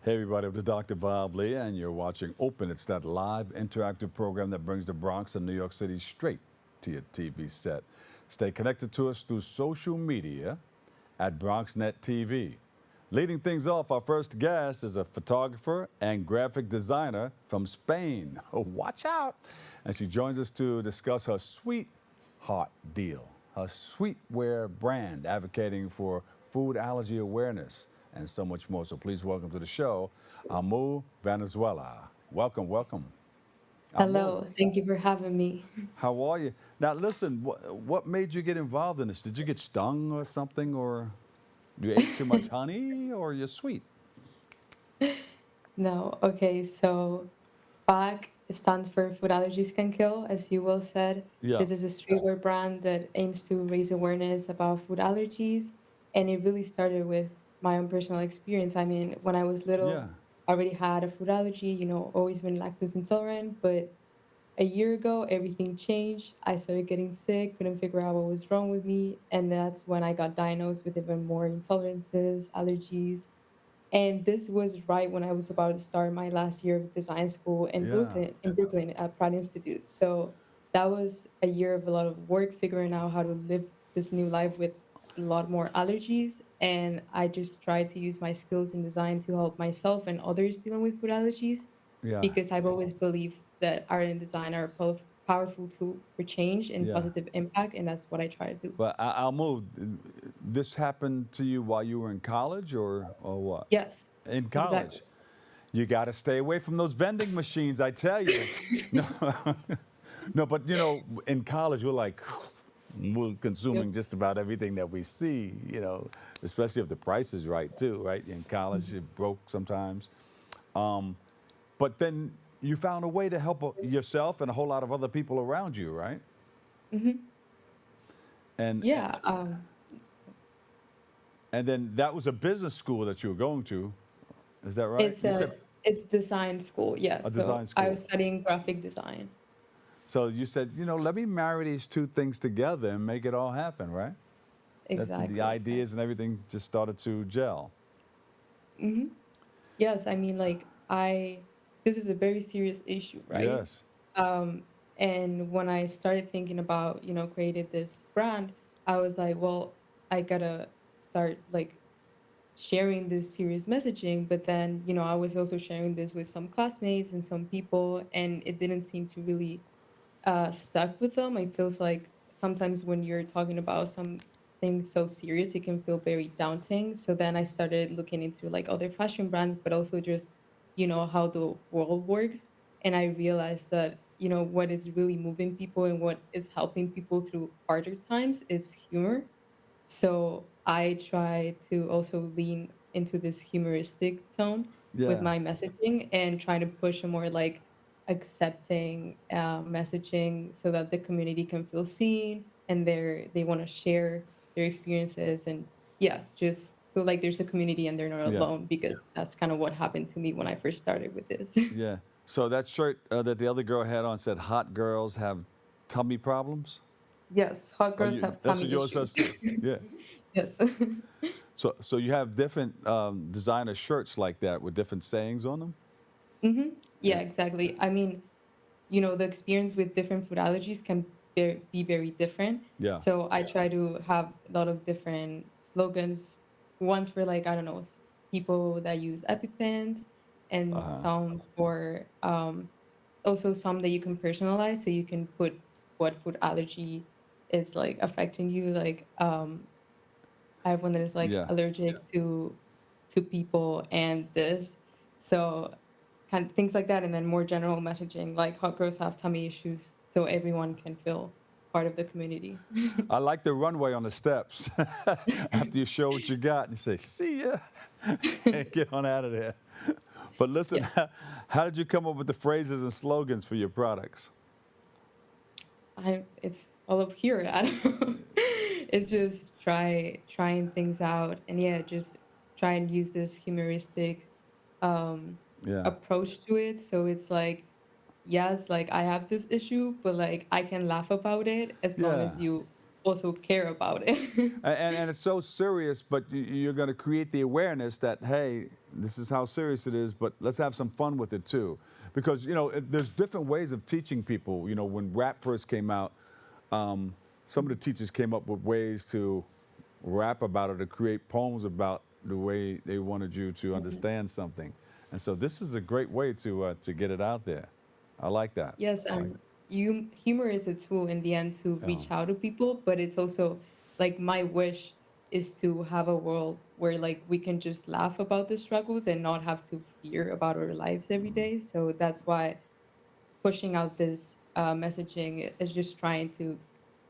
Hey everybody, I'm Dr. Bob Lee, and you're watching Open. It's that live interactive program that brings the Bronx and New York City straight to your TV set. Stay connected to us through social media at BronxNet TV. Leading things off, our first guest is a photographer and graphic designer from Spain. Watch out! And she joins us to discuss her sweetheart deal, her sweetwear brand advocating for food allergy awareness, and so much more. So please welcome to the show, Almudena Valenzuela. Welcome, welcome. Almu, Hello, thank you for having me. how are you? Now listen, what made you get involved in this? Did you get stung or something, or you ate too much honey, or you're sweet? No, okay, so Fack stands for Food Allergies Can Kill, as you well said. Yeah, This is a streetwear brand that aims to raise awareness about food allergies, and it really started with my own personal experience. I mean, when I was yeah, little, I already had a food allergy, always been lactose intolerant, but a year ago, everything changed. I started getting sick, couldn't figure out what was wrong with me, and that's when I got diagnosed with even more intolerances, allergies. And this was right when I was about to start my last year of design school yeah, In Brooklyn at Pratt Institute. So that was a year of a lot of work figuring out how to live this new life with a lot more allergies. And I just tried to use my skills in design to help myself and others dealing with food allergies yeah, because I've always believed that art and design are a powerful tool for change and yeah. positive impact. And that's what I try to do. But I'll move. This happened to you while you were in college, or what? Yes, In exactly. college, you got to stay away from those vending machines. I tell you. No, no, but in college we're Yep. consuming just about everything that we see. Especially if the price is right too. Right in college, it broke sometimes. But then you found a way to help yourself and a whole lot of other people around you, right? Hmm. And Yeah. and then that was a business school that you were going to. Is that right? It's You said a it's design school, yeah. a So design I school. was studying graphic design. So you said, let me marry these two things together and make it all happen, right? That's the Exactly. ideas and everything just started to gel. Hmm. Yes, I mean, like this is a very serious issue, right? Yes. And when I started thinking about, created this brand, I was like, well, I gotta start like sharing this serious messaging. But then, I was also sharing this with some classmates and some people, and it didn't seem to really stuck with them. It feels like sometimes when you're talking about something so serious, it can feel very daunting. So then I started looking into like other fashion brands, but also just, how the world works. And I realized that, what is really moving people and what is helping people through harder times is humor. So I try to also lean into this humoristic tone with Yeah. my messaging and trying to push a more like accepting messaging so that the community can feel seen and they want to share their experiences and yeah, just feel like there's a community and they're not Yeah. alone because that's kind of what happened to me when I first started with this. Yeah. So that shirt that the other girl had on said "Hot girls have tummy problems." Yes, hot Oh, girls have that's what tummy yours issues. says too. Yeah. Yes. So you have different designer shirts like that with different sayings on them. Hmm. Yeah, And exactly. I mean, the experience with different food allergies can be very different. yeah. So I try to have a lot of different slogans. Ones for like, I don't know, people that use EpiPens and Uh-huh. some for also some that you can personalize. So you can put what food allergy is like affecting you. Like I have one that is like Yeah. allergic to people and this. So kind of things like that, and then more general messaging like hot girls have tummy issues, so everyone can feel part of the community. I like the runway on the steps. After you show what you got, and you say, "See ya," and get on out of there. But listen, Yeah, how did you come up with the phrases and slogans for your products? it's all up here. I don't know. It's just trying things out, and yeah, just try and use this humoristic um Yeah. approach to it. So it's like, yes, like I have this issue, but like I can laugh about it as long as Yeah. you also care about it. And it's so serious, but you're going to create the awareness that, hey, this is how serious it is, but let's have some fun with it too. Because, there's different ways of teaching people. When rap first came out, some of the teachers came up with ways to rap about it, to create poems about the way they wanted you to understand something. And so this is a great way to get it out there. I like that. Yes, I like and humor is a tool in the end to it. reach out to people, but it's also like my wish is to have a world where like we can just laugh about the struggles and not have to fear about our lives every day. So that's why pushing out this messaging is just trying to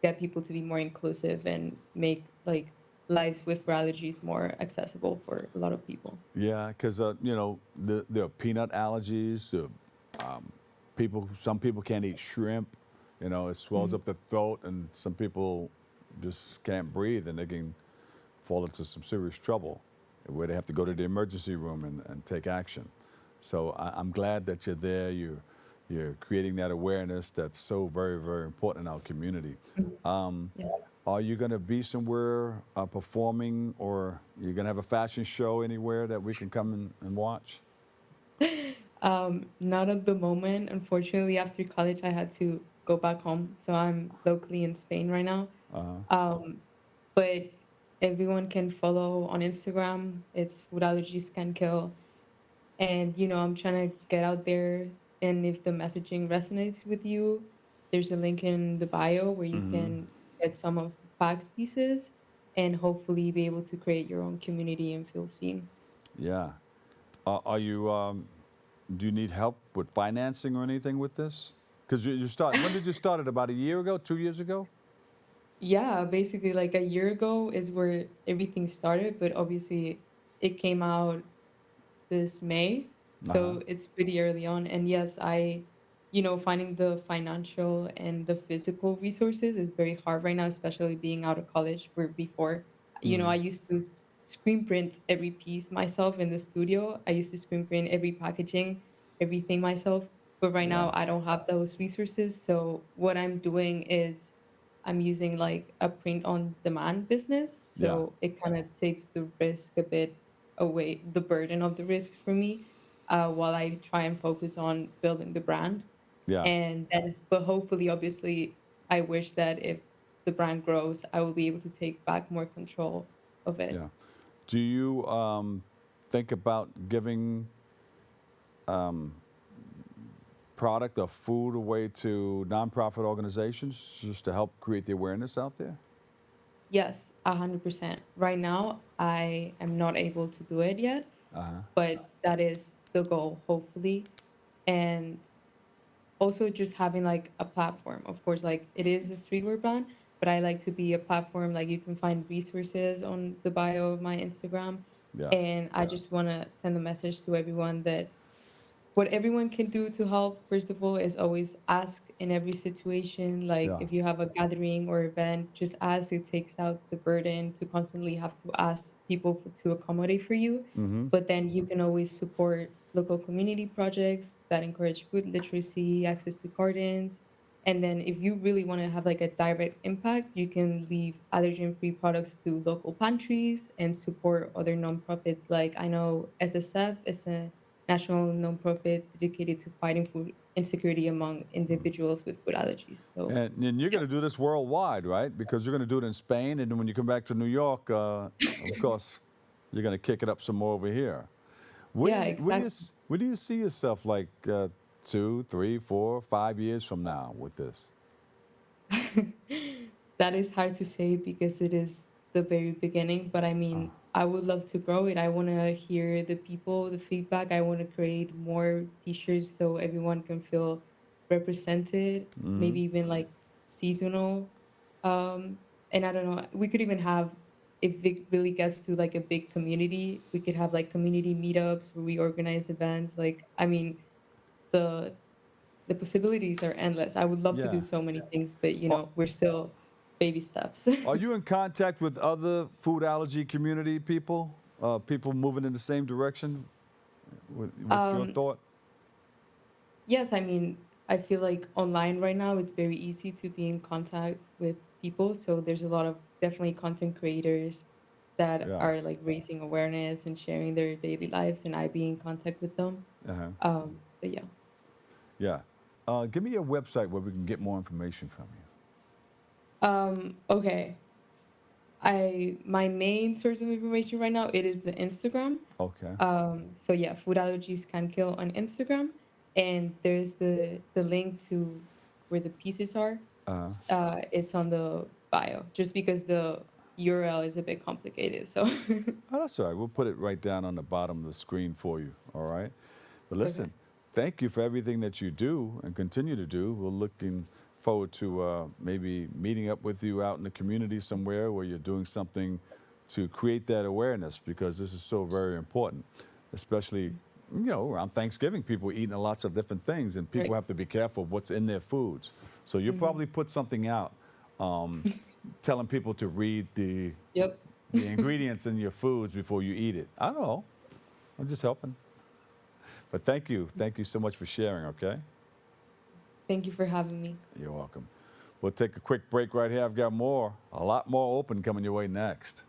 get people to be more inclusive and make like lives with allergies more accessible for a lot of people. Yeah, because there are peanut allergies. Some people can't eat shrimp. It swells Mhm. up the throat, and some people just can't breathe, and they can fall into some serious trouble, where they have to go to the emergency room and take action. So I'm glad that you're there. You're creating that awareness that's so very, very important in our community. Mhm. Um, Yes. are you going to be somewhere performing, or you're going to have a fashion show anywhere that we can come and watch? Not at the moment. Unfortunately, after college, I had to go back home. So I'm locally in Spain right now. Uh, Um, but everyone can follow on Instagram. It's Food Allergies Can Kill. And, I'm trying to get out there. And if the messaging resonates with you, there's a link in the bio where you can get some of Fack's pieces and hopefully be able to create your own community and feel seen. yeah. Are you? Do you need help with financing or anything with this? Because you start. When did you start it? About a year ago? 2 years ago? Yeah, basically like a year ago is where everything started, but obviously it came out this May, Uh huh. so it's pretty early on. And yes, finding the financial and the physical resources is very hard right now, especially being out of college. Where before, I used to screen print every piece myself in the studio. I used to screen print every packaging, everything myself. But right Yeah. now, I don't have those resources. So what I'm doing is I'm using like a print on demand business. Yeah. So it kind of takes the risk a bit away, the burden of the risk for me, while I try and focus on building the brand. Yeah. And then, but hopefully, obviously, I wish that if the brand grows, I will be able to take back more control of it. Yeah. Do you think about giving product or food away to nonprofit organizations just to help create the awareness out there? Yes, 100%. Right now, I am not able to do it yet, Uh huh. but that is the goal, hopefully. And also just having like a platform. Of course, like it is a streetwear brand, but I like to be a platform. Like you can find resources on the bio of my Instagram. Yeah. And I just want to send a message to everyone that what everyone can do to help, first of all, is always ask in every situation. Like Yeah. if you have a gathering or event, just ask. It takes out the burden to constantly have to ask people to accommodate for you. Mm-hmm. But then you can always support local community projects that encourage food literacy, access to gardens. And then if you really want to have like a direct impact, you can leave allergen-free products to local pantries and support other nonprofits. Like I know SSF is a national nonprofit dedicated to fighting food insecurity among individuals with food allergies. So, And you're going to yes. do this worldwide, right? Because you're going to do it in Spain, and then when you come back to New York, of course, you're going to kick it up some more over here. Yeah, exactly. Where do you see yourself like 2, 3, 4, 5 years from now with this? That is hard to say because it is the very beginning, but I mean, I would love to grow it. I want to hear the people, the feedback. I want to create more t-shirts so everyone can feel represented, maybe even like seasonal. And I don't know, we could even have, if it really gets to like a big community, we could have like community meetups where we organize events. Like, I mean, the the possibilities are endless. I would love to do Yeah. so many things, but Are, we're still baby steps. are you in contact with other food allergy community people? People moving in the same direction with your um, thought? yes, I mean, I feel like online right now it's very easy to be in contact with people. So there's a lot of definitely content creators that Yeah. are like raising awareness and sharing their daily lives, and I be in contact with them. Uh-huh. So yeah. Yeah. Give me your website where we can get more information from you. Okay. My main source of information right now, it is the Instagram. Okay. So yeah, food allergies can kill on Instagram, and there's the link to where the pieces are. Uh, It's on the bio, just because the URL is a bit complicated. So oh, that's all right. We'll put it right down on the bottom of the screen for you. All right. But okay, listen, thank you for everything that you do and continue to do. We're looking forward to maybe meeting up with you out in the community somewhere where you're doing something to create that awareness because this is so very important, especially around Thanksgiving. People are eating lots of different things, and people right. have to be careful of what's in their foods. So you Hmm. probably put something out telling people to read Yep. the ingredients in your foods before you eat it. I don't know. I'm just helping. But thank you. Thank you so much for sharing, okay? Thank you for having me. You're welcome. We'll take a quick break right here. I've got more, a lot more open coming your way next.